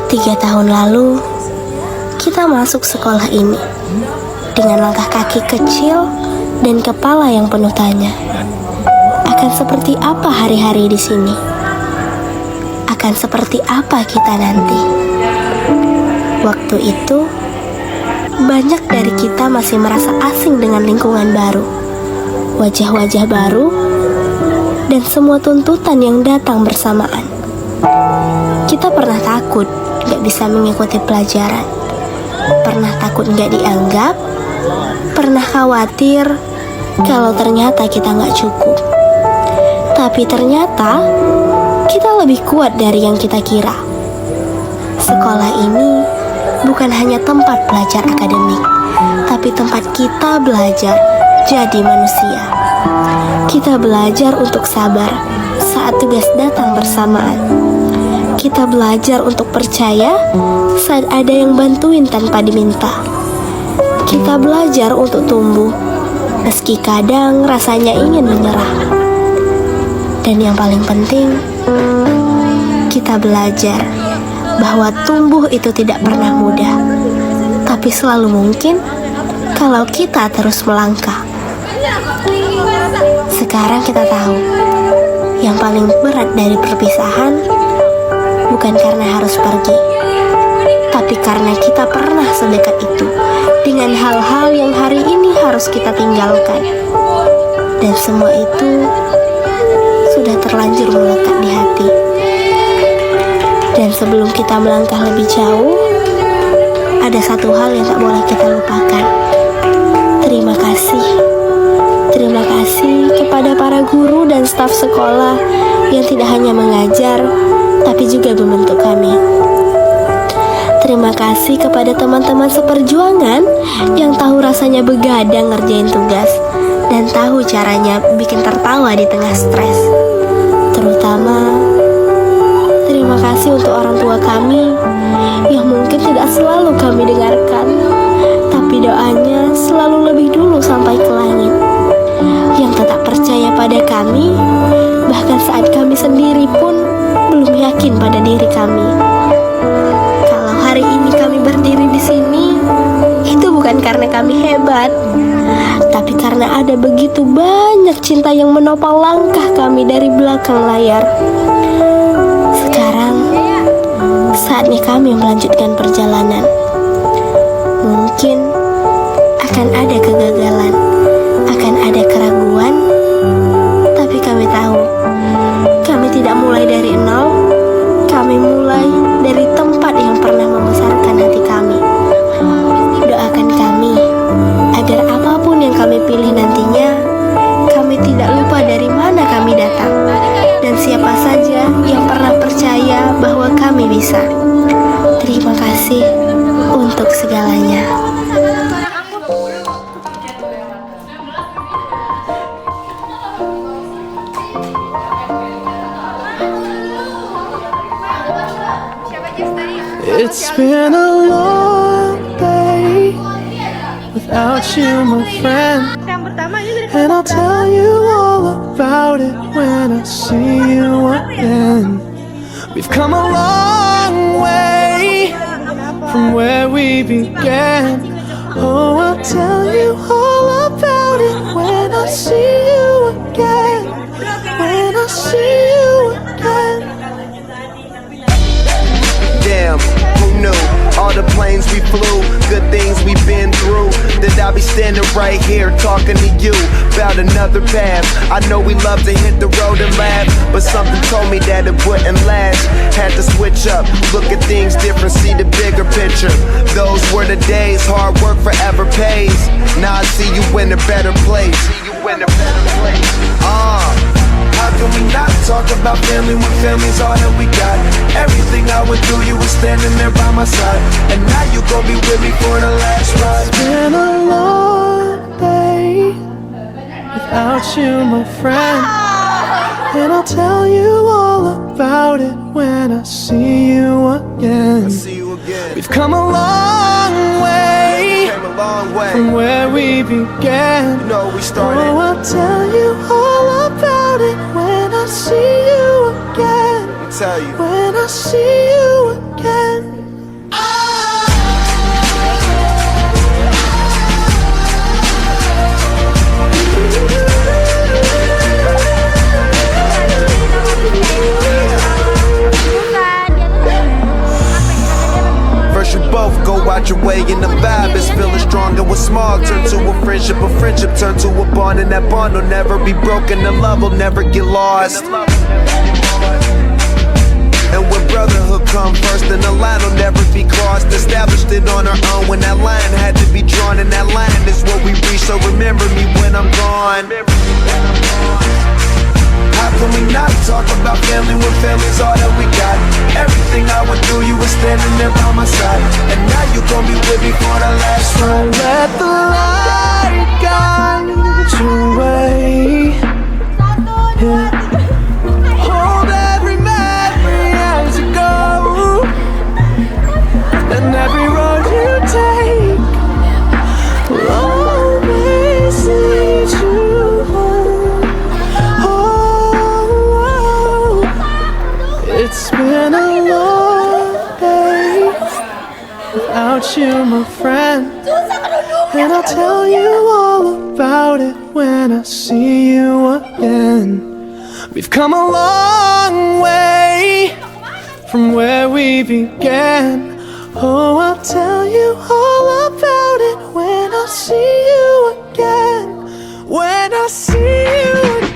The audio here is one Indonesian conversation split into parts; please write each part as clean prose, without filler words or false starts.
3 tahun lalu, kita masuk sekolah ini dengan langkah kaki kecil dan kepala yang penuh tanya. Akan seperti apa hari-hari di sini? Akan seperti apa kita nanti? Waktu itu, banyak dari kita masih merasa asing dengan lingkungan baru, wajah-wajah baru, dan semua tuntutan yang datang bersamaan. Kita pernah takut gak bisa mengikuti pelajaran, pernah takut gak dianggap, pernah khawatir kalau ternyata kita gak cukup. Tapi ternyata kita lebih kuat dari yang kita kira. Sekolah ini bukan hanya tempat belajar akademik, tapi tempat kita belajar jadi manusia. Kita belajar untuk sabar saat tugas datang bersamaan. Kita belajar untuk percaya saat ada yang bantuin tanpa diminta. Kita belajar untuk tumbuh, meski kadang rasanya ingin menyerah. Dan yang paling penting, kita belajar bahwa tumbuh itu tidak pernah mudah, tapi selalu mungkin kalau kita terus melangkah. Sekarang kita tahu, yang paling berat dari perpisahan bukan karena harus pergi, tapi karena kita pernah sedekat itu dengan hal-hal yang hari ini harus kita tinggalkan. Dan semua itu sudah terlanjur melekat di hati. Dan sebelum kita melangkah lebih jauh, ada satu hal yang tak boleh kita lupakan. Terima kasih. Terima kasih kepada para guru dan staf sekolah yang tidak hanya mengajar, tapi juga membentuk kami. Terima kasih kepada teman-teman seperjuangan yang tahu rasanya begadang ngerjain tugas dan tahu caranya bikin tertawa di tengah stres. Terutama terima kasih untuk orang tua kami yang mungkin tidak selalu kami dengarkan, tapi doanya selalu lebih dulu sampai ke langit, yang tetap percaya pada kami bahkan saat kami sendiri pun belum yakin pada diri kami. Kalau hari ini kami berdiri di sini, itu bukan karena kami hebat, tapi karena ada begitu banyak cinta yang menopang langkah kami dari belakang layar. Sekarang, saatnya kami melanjutkan perjalanan. Mungkin akan ada kegagalan, akan ada keraguan, tapi kami tahu, kami tidak mulai dari nol. Kami mulai dari tempat yang pernah membesarkan hati kami. Doakan kami agar apapun yang kami pilih nantinya, kami tidak lupa dari mana kami datang dan siapa saja yang pernah percaya bahwa kami bisa. Terima kasih untuk segalanya. It's been a long day without you, my friend, and I'll tell you all about it when I see you again. We've come a long way from where we began. Oh, I'll tell you all about it when I see you again. When I see you again. Damn, who knew? All the planes we flew, good things we've been through. That I'll be standing right here talking to you about another path. I know we love to hit the road and laugh, but something told me that it wouldn't last. Had to switch up, look at things different, see the bigger picture. Those were the days, hard work forever pays. Now I see you in a better place. How can we not talk about family when family's all that we got? Everything I went through, you were standing there by my side, and now you gon' be with me for the last ride. It's been a long day without you, my friend, and I'll tell you all about it when I see you again. We've come a long way from where we began. Oh, I'll tell you all about it when I see you again. tell you. When I see you again. First you both go out your way and the vibe is feeling strong. And what's small turn to a friendship turn to a bond, and that bond will never be broken. The love will never get lost. And when brotherhood come first, then the line will never be crossed. Established it on our own when that line had to be drawn, and that line is what we reach. So remember me when I'm gone. How can we not talk about family when family's all that we got? Everything I went through, you were standing there by my side, and now you gon' be with me for the last ride. Let the light guide your way. Yeah. Hold every memory as you go, and every road you take will always lead you home. It's been a long day without you, my friend, and I'll tell you all about it when I see you again. We've come a long way from where we began. Oh, I'll tell you all about it when I see you again. When I see you again.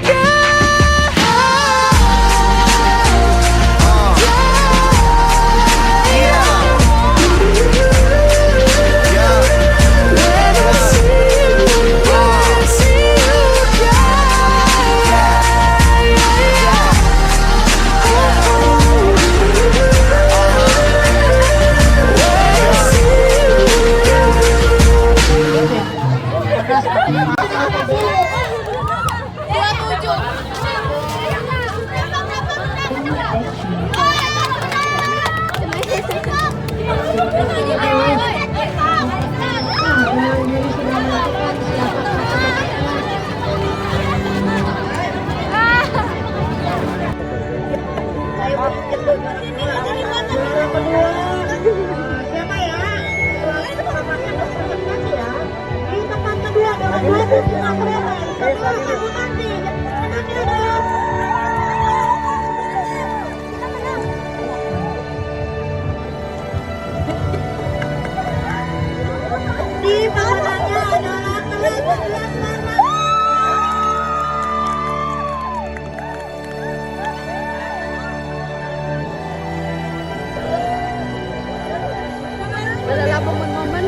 momen-momen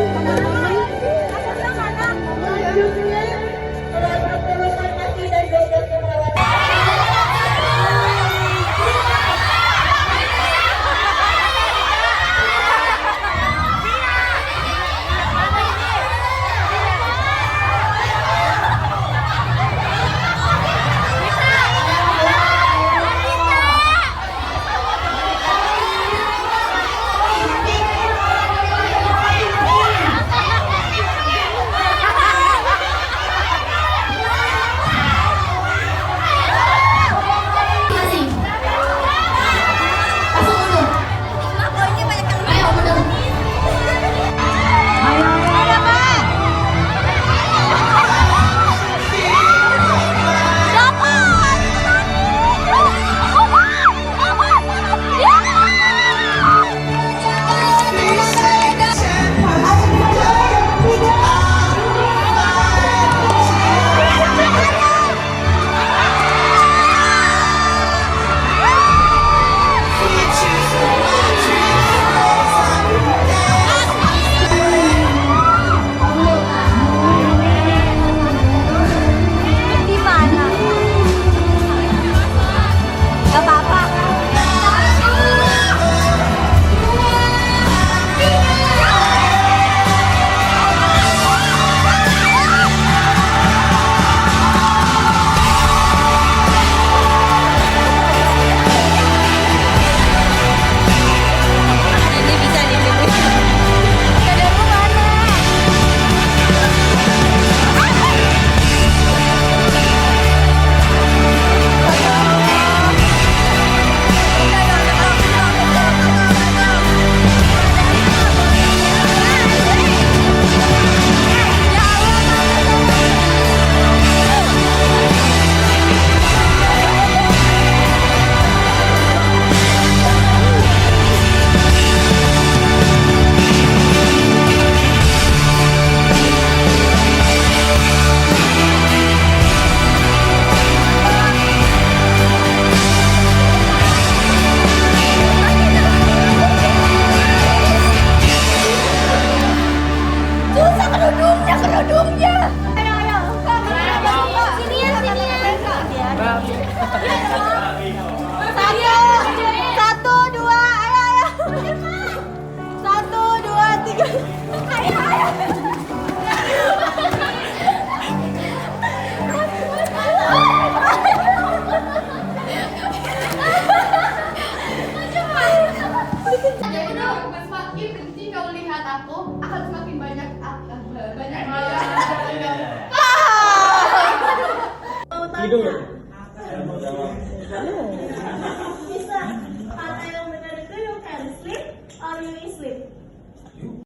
Semakin benci kau lihat aku, akan semakin banyak banyak. Tidur.